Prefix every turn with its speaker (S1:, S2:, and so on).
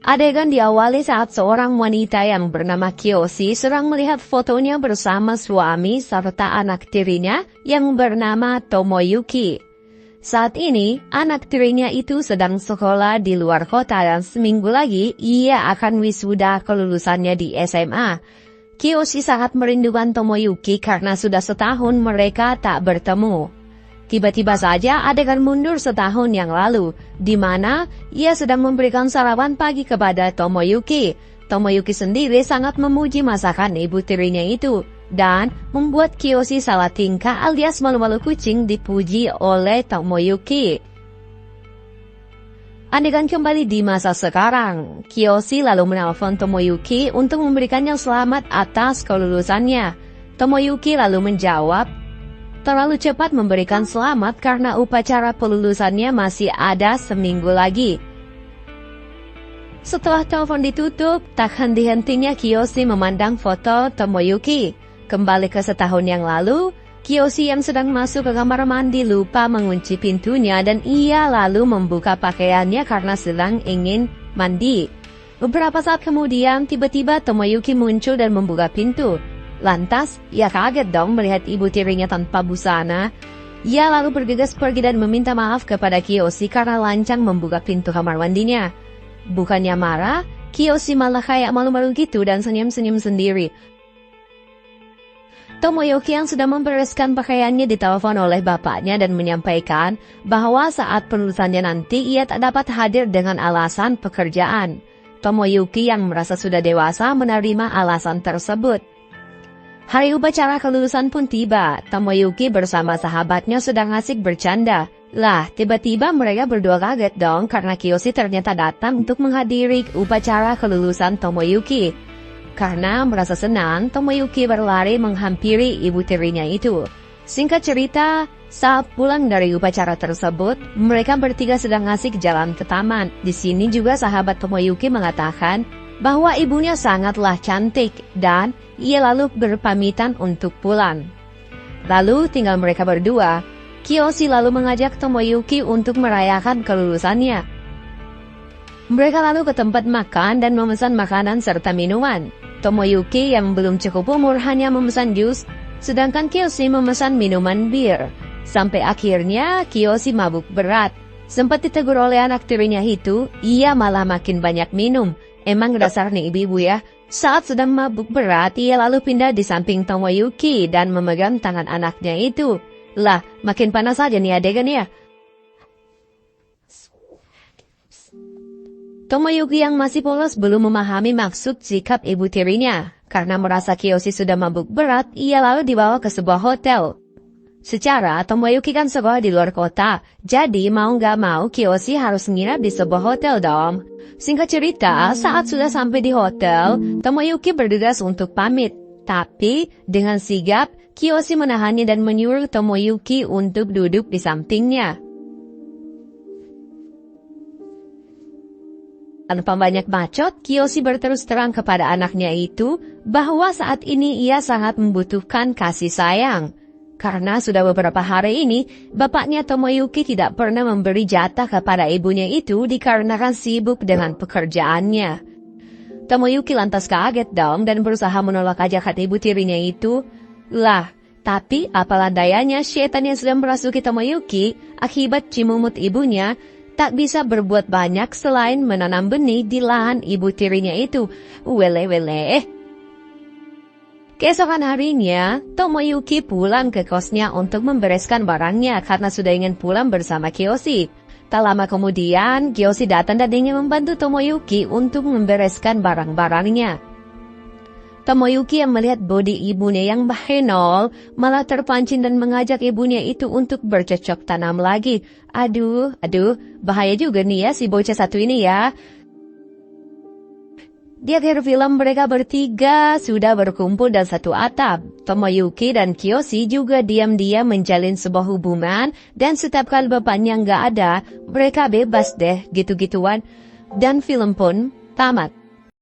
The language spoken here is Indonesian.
S1: Adegan diawali saat seorang wanita yang bernama Kiyoshi sedang melihat fotonya bersama suami serta anak tirinya yang bernama Tomoyuki. Saat ini, anak tirinya itu sedang sekolah di luar kota dan seminggu lagi ia akan wisuda kelulusannya di SMA. Kiyoshi sangat merindukan Tomoyuki karena sudah setahun mereka tak bertemu. Tiba-tiba saja adegan mundur setahun yang lalu, di mana ia sedang memberikan sarapan pagi kepada Tomoyuki. Tomoyuki sendiri sangat memuji masakan ibu tirinya itu, dan membuat Kiyoshi salah tingkah alias malu-malu kucing dipuji oleh Tomoyuki. Adegan kembali di masa sekarang, Kiyoshi lalu menelpon Tomoyuki untuk memberikannya selamat atas kelulusannya. Tomoyuki lalu menjawab, terlalu cepat memberikan selamat karena upacara pelulusannya masih ada seminggu lagi. Setelah telepon ditutup, tak henti-hentinya Kiyoshi memandang foto Tomoyuki. Kembali ke setahun yang lalu, Kiyoshi yang sedang masuk ke kamar mandi lupa mengunci pintunya dan ia lalu membuka pakaiannya karena sedang ingin mandi. Beberapa saat kemudian, tiba-tiba Tomoyuki muncul dan membuka pintu. Lantas, ia kaget dong melihat ibu tirinya tanpa busana. Ia lalu bergegas pergi dan meminta maaf kepada Kiyoshi karena lancang membuka pintu kamar mandinya. Bukannya marah, Kiyoshi malah kayak malu-malu gitu dan senyum-senyum sendiri. Tomoyuki yang sudah membereskan pakaiannya ditelepon oleh bapaknya dan menyampaikan bahwa saat pelulusannya nanti ia tak dapat hadir dengan alasan pekerjaan. Tomoyuki yang merasa sudah dewasa menerima alasan tersebut. Hari upacara kelulusan pun tiba. Tomoyuki bersama sahabatnya sedang asik bercanda. Lah, tiba-tiba mereka berdua kaget dong karena Kiyoshi ternyata datang untuk menghadiri upacara kelulusan Tomoyuki. Karena merasa senang, Tomoyuki berlari menghampiri ibu tirinya itu. Singkat cerita, saat pulang dari upacara tersebut, mereka bertiga sedang asik jalan ke taman. Di sini juga sahabat Tomoyuki mengatakan bahwa ibunya sangatlah cantik dan ia lalu berpamitan untuk pulang. Lalu tinggal mereka berdua. Kiyoshi lalu mengajak Tomoyuki untuk merayakan kelulusannya. Mereka lalu ke tempat makan dan memesan makanan serta minuman. Tomoyuki yang belum cukup umur hanya memesan jus, sedangkan Kiyoshi memesan minuman bir. Sampai akhirnya Kiyoshi mabuk berat. Sempat ditegur oleh anak tirinya itu, ia malah makin banyak minum. Emang dasar nih ibu-ibu ya. Saat sedang mabuk berat, ia lalu pindah di samping Tomoyuki dan memegang tangan anaknya itu. Lah, makin panas saja nih adegan ya. Tomoyuki yang masih polos belum memahami maksud sikap ibu tirinya. Karena merasa Kiyoshi sudah mabuk berat, ia lalu dibawa ke sebuah hotel. Secara, Tomoyuki kan sekolah di luar kota, jadi mau nggak mau Kiyoshi harus nginap di sebuah hotel dong. Singkat cerita, saat sudah sampai di hotel, Tomoyuki bergegas untuk pamit. Tapi, dengan sigap, Kiyoshi menahannya dan menyuruh Tomoyuki untuk duduk di sampingnya. Tanpa banyak bacot, Kiyoshi berterus terang kepada anaknya itu bahwa saat ini ia sangat membutuhkan kasih sayang. Karena sudah beberapa hari ini, bapaknya Tomoyuki tidak pernah memberi jatah kepada ibunya itu dikarenakan sibuk dengan pekerjaannya. Tomoyuki lantas kaget dong dan berusaha menolak ajakan ibu tirinya itu. Lah, tapi apalah dayanya setan yang sedang merasuki Tomoyuki akibat cimumut ibunya tak bisa berbuat banyak selain menanam benih di lahan ibu tirinya itu. Wele-wele. Keesokan harinya, Tomoyuki pulang ke kosnya untuk membereskan barangnya karena sudah ingin pulang bersama Kiyoshi. Tak lama kemudian, Kiyoshi datang dan ingin membantu Tomoyuki untuk membereskan barang-barangnya. Tomoyuki yang melihat bodi ibunya yang bahenol malah terpancing dan mengajak ibunya itu untuk bercocok tanam lagi. Aduh, bahaya juga nih ya si bocah satu ini ya. Di akhir film mereka bertiga sudah berkumpul dalam satu atap. Tomoyuki dan Kiyoshi juga diam-diam menjalin sebuah hubungan dan setiap kali bapaknya nggak ada, mereka bebas deh gitu-gituan. Dan film pun tamat.